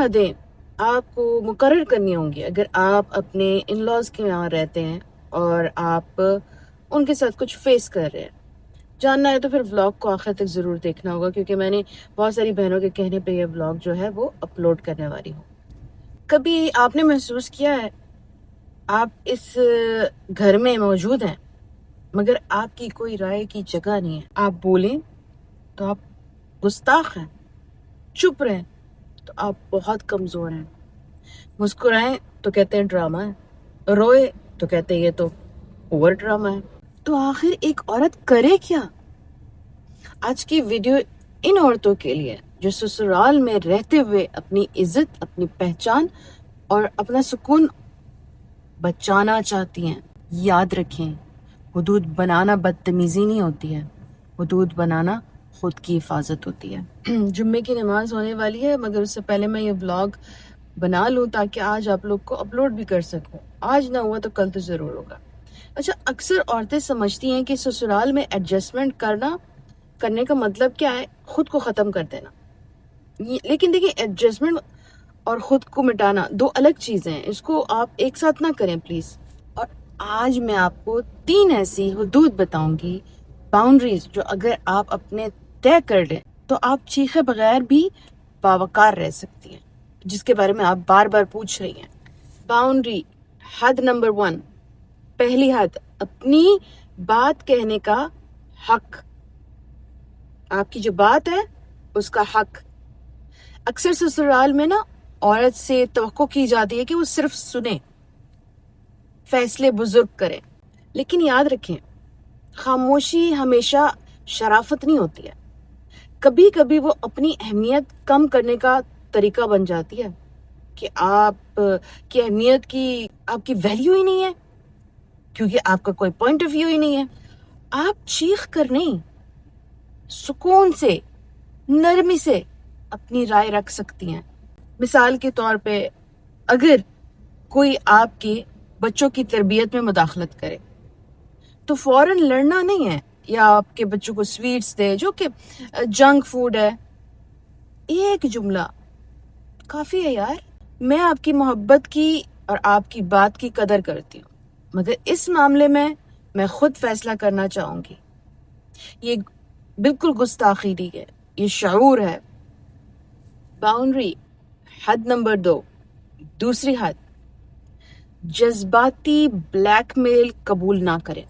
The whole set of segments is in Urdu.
حدیں آپ کو مقرر کرنی ہوں گی اگر آپ اپنے ان لاز کے یہاں رہتے ہیں اور آپ ان کے ساتھ کچھ فیس کر رہے ہیں. جاننا ہے تو پھر ولاگ کو آخر تک ضرور دیکھنا ہوگا، کیونکہ میں نے بہت ساری بہنوں کے کہنے پہ یہ ولاگ جو ہے وہ اپلوڈ کرنے والی ہوں. کبھی آپ نے محسوس کیا ہے آپ اس گھر میں موجود ہیں مگر آپ کی کوئی رائے کی جگہ نہیں ہے؟ آپ بولیں تو آپ گستاخ ہیں، چپ رہیں تو آپ بہت کمزور ہیں، مسکرائیں تو کہتے ہیں ڈرامہ ہے، روئے تو کہتے ہیں یہ تو اوور ڈرامہ ہے. تو آخر ایک عورت کرے کیا؟ آج کی ویڈیو ان عورتوں کے لیے جو سسرال میں رہتے ہوئے اپنی عزت، اپنی پہچان اور اپنا سکون بچانا چاہتی ہیں. یاد رکھیں، حدود بنانا بدتمیزی نہیں ہوتی ہے، حدود بنانا خود کی حفاظت ہوتی ہے. جمعے کی نماز ہونے والی ہے مگر اس سے پہلے میں یہ ولاگ بنا لوں تاکہ آج آپ لوگ کو اپلوڈ بھی کر سکوں. آج نہ ہوا تو کل تو ضرور ہوگا. اچھا، اکثر عورتیں سمجھتی ہیں کہ سسرال میں ایڈجسٹمنٹ کرنے کا مطلب کیا ہے؟ خود کو ختم کر دینا. لیکن دیکھیں، ایڈجسٹمنٹ اور خود کو مٹانا دو الگ چیزیں ہیں، اس کو آپ ایک ساتھ نہ کریں پلیز. اور آج میں آپ کو 3 ایسی حدود بتاؤں گی، باؤنڈریز، جو اگر آپ اپنے طے کر لیں تو آپ چیخے بغیر بھی باوقار رہ سکتی ہیں، جس کے بارے میں آپ بار بار پوچھ رہی ہیں. باؤنڈری، حد نمبر 1، پہلی حد، اپنی بات کہنے کا حق. آپ کی جو بات ہے اس کا حق. اکثر سسرال میں نا عورت سے توقع کی جاتی ہے کہ وہ صرف سنے، فیصلے بزرگ کرے. لیکن یاد رکھیں، خاموشی ہمیشہ شرافت نہیں ہوتی ہے. کبھی کبھی وہ اپنی اہمیت کم کرنے کا طریقہ بن جاتی ہے کہ آپ کی اہمیت کی آپ کی ویلیو ہی نہیں ہے کیونکہ آپ کا کوئی پوائنٹ آف ویو ہی نہیں ہے. آپ چیخ کر نہیں، سکون سے، نرمی سے اپنی رائے رکھ سکتی ہیں. مثال کے طور پہ اگر کوئی آپ کے بچوں کی تربیت میں مداخلت کرے تو فوراً لڑنا نہیں ہے یا آپ کے بچوں کو سویٹس دے جو کہ جنک فوڈ ہے. ایک جملہ کافی ہے، یار میں آپ کی محبت کی اور آپ کی بات کی قدر کرتی ہوں مگر اس معاملے میں خود فیصلہ کرنا چاہوں گی. یہ بالکل گستاخی نہیں ہے، یہ شعور ہے. باؤنڈری، حد نمبر 2، دوسری حد، جذباتی بلیک میل قبول نہ کریں.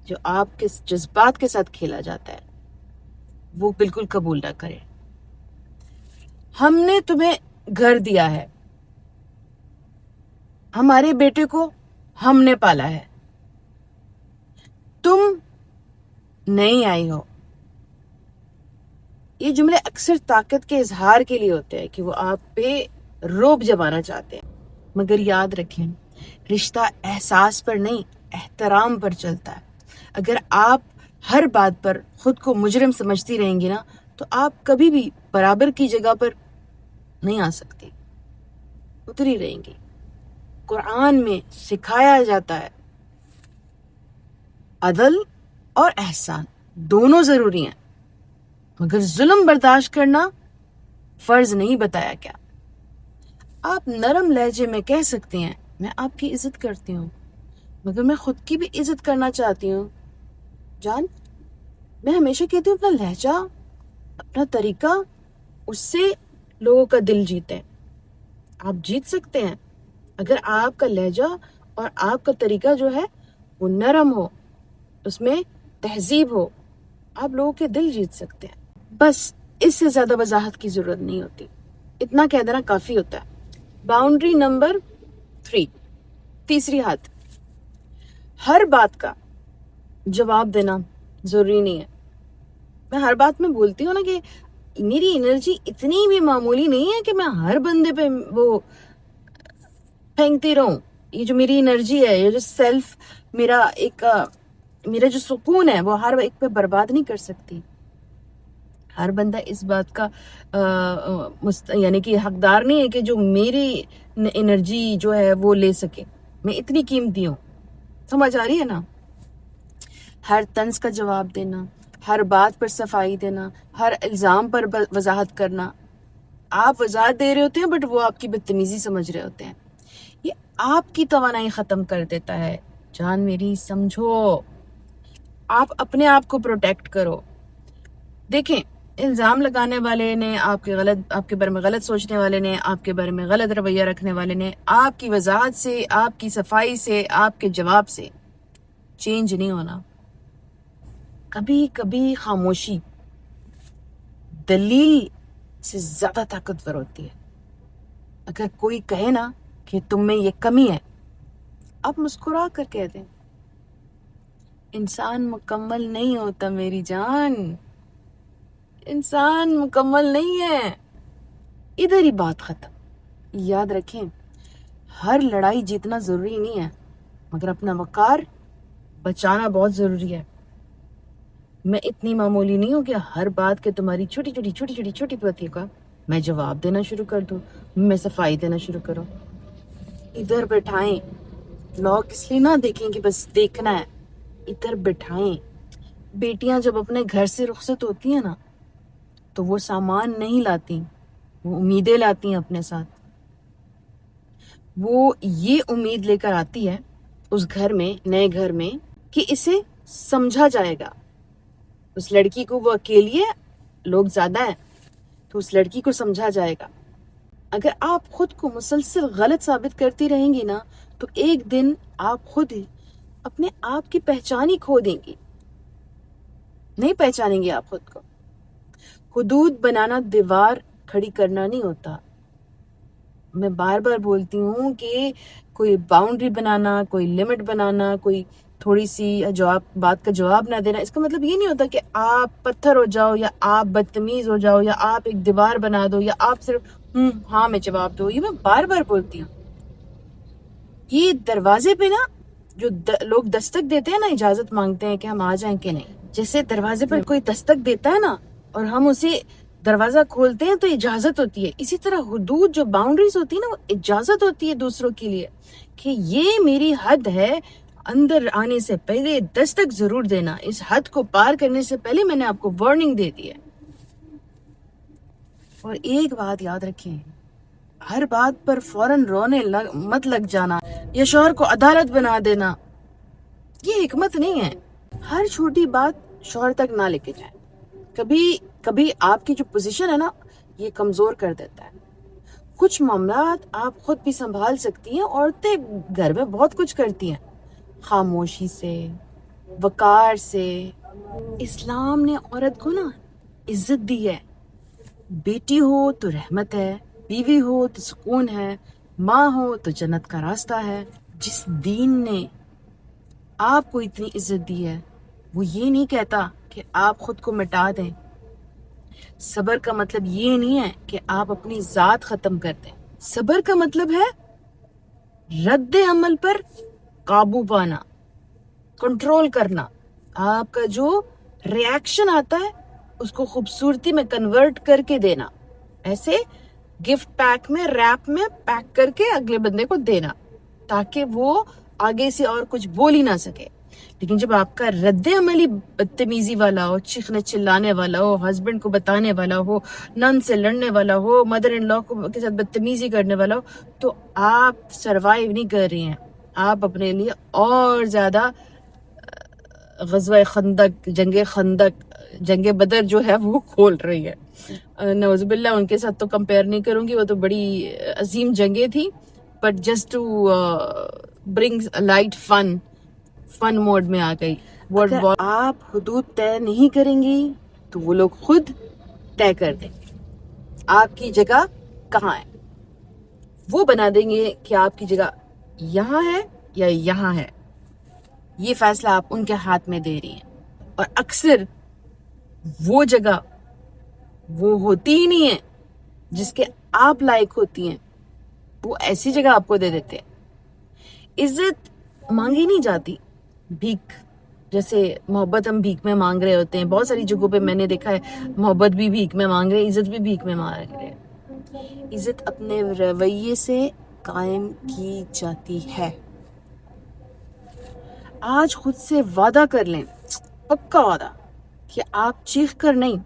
جو آپ کے جذبات کے ساتھ کھیلا جاتا ہے وہ بالکل قبول نہ کریں. ہم نے تمہیں گھر دیا ہے، ہمارے بیٹے کو ہم نے پالا ہے، تم نہیں آئی ہو. یہ جملے اکثر طاقت کے اظہار کے لیے ہوتے ہیں کہ وہ آپ پہ روب جمانا چاہتے ہیں. مگر یاد رکھیں، رشتہ احساس پر نہیں، احترام پر چلتا ہے. اگر آپ ہر بات پر خود کو مجرم سمجھتی رہیں گی نا تو آپ کبھی بھی برابر کی جگہ پر نہیں آ سکتی، اتری رہیں گی. قرآن میں سکھایا جاتا ہے عدل اور احسان دونوں ضروری ہیں مگر ظلم برداشت کرنا فرض نہیں بتایا گیا. آپ نرم لہجے میں کہہ سکتے ہیں میں آپ کی عزت کرتی ہوں مگر میں خود کی بھی عزت کرنا چاہتی ہوں. جان، میں ہمیشہ کہتی ہوں اپنا لہجہ، اپنا طریقہ، اس سے لوگوں کا دل جیتے. آپ جیت سکتے ہیں اگر آپ کا لہجہ اور آپ کا طریقہ جو ہے وہ نرم ہو، اس میں تہذیب ہو، آپ لوگوں کے دل جیت سکتے ہیں. بس اس سے زیادہ وضاحت کی ضرورت نہیں ہوتی، اتنا کہہ دینا کافی ہوتا ہے. باؤنڈری نمبر 3، تیسری حد، ہر بات کا جواب دینا ضروری نہیں ہے. میں ہر بات میں بولتی ہوں نا کہ میری انرجی اتنی بھی معمولی نہیں ہے کہ میں ہر بندے پہ وہ پھینکتی رہوں. یہ جو میری انرجی ہے، یہ جو سیلف، میرا جو سکون ہے وہ ہر ایک پہ برباد نہیں کر سکتی. ہر بندہ اس بات کا یعنی کہ حقدار نہیں ہے کہ جو میری انرجی جو ہے وہ لے سکے. میں اتنی قیمتی ہوں، سمجھ آ رہی ہے نا؟ ہر طنز کا جواب دینا، ہر بات پر صفائی دینا، ہر الزام پر وضاحت کرنا، آپ وضاحت دے رہے ہوتے ہیں بٹ وہ آپ کی بدتمیزی سمجھ رہے ہوتے ہیں. یہ آپ کی توانائی ختم کر دیتا ہے. جان میری سمجھو، آپ اپنے آپ کو پروٹیکٹ کرو. دیکھیں، الزام لگانے والے نے، آپ کے بارے میں غلط سوچنے والے نے، آپ کے بارے میں غلط رویہ رکھنے والے نے، آپ کی وضاحت سے، آپ کی صفائی سے، آپ کے جواب سے چینج نہیں ہونا. کبھی کبھی خاموشی دلیل سے زیادہ طاقتور ہوتی ہے. اگر کوئی کہے نا کہ تم میں یہ کمی ہے، آپ مسکرا کر کہہ دیں. انسان مکمل نہیں ہوتا میری جان، انسان مکمل نہیں ہے. ادھر ہی بات ختم. یاد رکھیں، ہر لڑائی جیتنا ضروری نہیں ہے، مگر اپنا وقار بچانا بہت ضروری ہے. میں اتنی معمولی نہیں ہوں کہ ہر بات کے تمہاری چھوٹی باتوں کا میں جواب دینا شروع کر دوں، میں صفائی دینا شروع کروں. ادھر بٹھائیں. لوگ اس لیے نہ دیکھیں کہ بس دیکھنا ہے، ادھر بٹھائیں. بیٹیاں جب اپنے گھر سے رخصت ہوتی ہیں نا تو وہ سامان نہیں لاتی، وہ امیدیں لاتی ہیں اپنے ساتھ. وہ یہ امید لے کر آتی ہے اس گھر میں، نئے گھر میں، کہ اسے سمجھا جائے گا. اس لڑکی کو، وہ اکیلی ہے، لوگ زیادہ ہیں، تو اس لڑکی کو سمجھا جائے گا. اگر آپ خود کو مسلسل غلط ثابت کرتی رہیں گی نا تو ایک دن آپ خود ہی اپنے آپ کی پہچان ہی کھو دیں گی. نہیں پہچانیں گے آپ خود کو. حدود بنانا دیوار کھڑی کرنا نہیں ہوتا. میں بار بار بولتی ہوں کہ کوئی باؤنڈری بنانا، کوئی لمٹ بنانا، کوئی تھوڑی سی بات کا جواب نہ دینا، اس کا مطلب یہ نہیں ہوتا کہ آپ پتھر ہو جاؤ یا آپ بدتمیز ہو جاؤ یا آپ ایک دیوار بنا دو یا آپ صرف ہاں میں جواب دو. یہ میں بار بار بولتی ہوں. یہ دروازے پہ نا جو لوگ دستک دیتے ہیں نا، اجازت مانگتے ہیں کہ ہم آ جائیں کہ نہیں. جیسے دروازے پر کوئی دستک دیتا ہے نا اور ہم اسے دروازہ کھولتے ہیں تو اجازت ہوتی ہے. اسی طرح حدود، جو باؤنڈریز ہوتی ہے نا، وہ اجازت ہوتی ہے دوسروں کے لیے کہ یہ میری حد ہے. اندر آنے سے پہلے دستک ضرور دینا. اس حد کو پار کرنے سے پہلے میں نے آپ کو وارننگ دے دی ہے. اور ایک بات یاد رکھیں، ہر بات پر فوراً رونے مت لگ جانا یا شوہر کو عدالت بنا دینا. یہ حکمت نہیں ہے. ہر چھوٹی بات شوہر تک نہ لے کے جائیں. کبھی آپ کی جو پوزیشن ہے نا، یہ کمزور کر دیتا ہے. کچھ معاملات آپ خود بھی سنبھال سکتی ہیں. عورتیں گھر میں بہت کچھ کرتی ہیں، خاموشی سے، وقار سے. اسلام نے عورت کو نا عزت دی ہے. بیٹی ہو تو رحمت ہے، بیوی ہو تو سکون ہے، ماں ہو تو جنت کا راستہ ہے. جس دین نے آپ کو اتنی عزت دی ہے وہ یہ نہیں کہتا کہ آپ خود کو مٹا دیں. صبر کا مطلب یہ نہیں ہے کہ آپ اپنی ذات ختم کر دیں. صبر کا مطلب ہے رد عمل پر قابو پانا، کنٹرول کرنا. آپ کا جو ریاکشن آتا ہے اس کو خوبصورتی میں کنورٹ کر کے دینا. ایسے گفٹ پیک میں، ریپ میں پیک کر کے اگلے بندے کو دینا تاکہ وہ آگے سے اور کچھ بول ہی نہ سکے. لیکن جب آپ کا رد عمل ہی بدتمیزی والا ہو، چیخنے چلانے والا ہو، ہسبینڈ کو بتانے والا ہو، نن سے لڑنے والا ہو، مدر ان لا کے ساتھ بدتمیزی کرنے والا ہو، تو آپ سروائیو نہیں کر رہی ہیں. آپ اپنے لیے اور زیادہ غزوہ خندق، جنگ بدر جو ہے وہ کھول رہی ہے. نعوذ باللہ، ان کے ساتھ تو کمپیئر نہیں کروں گی، وہ تو بڑی عظیم جنگیں تھی. But just to bring light fun mode میں آ گئی. اگر آپ حدود طے نہیں کریں گی تو وہ لوگ خود طے کر دیں گے آپ کی جگہ کہاں ہے. وہ بنا دیں گے کہ آپ کی جگہ یہاں ہے یا یہاں ہے. یہ فیصلہ آپ ان کے ہاتھ میں دے رہی ہیں. اور اکثر وہ جگہ وہ ہوتی ہی نہیں ہے جس کے آپ لائق ہوتی ہیں. وہ ایسی جگہ آپ کو دے دیتے ہیں. عزت مانگی نہیں جاتی بھیک. جیسے محبت ہم بھیک میں مانگ رہے ہوتے ہیں. بہت ساری جگہوں پہ میں نے دیکھا ہے محبت بھی بھیک میں مانگ رہے، عزت بھی بھیک میں مانگ رہے. عزت اپنے رویے سے قائم کی جاتی ہے. آج خود سے وعدہ کر لیں، پکا وعدہ، کہ آپ چیخ کر نہیں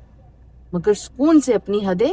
مگر سکون سے اپنی حدیں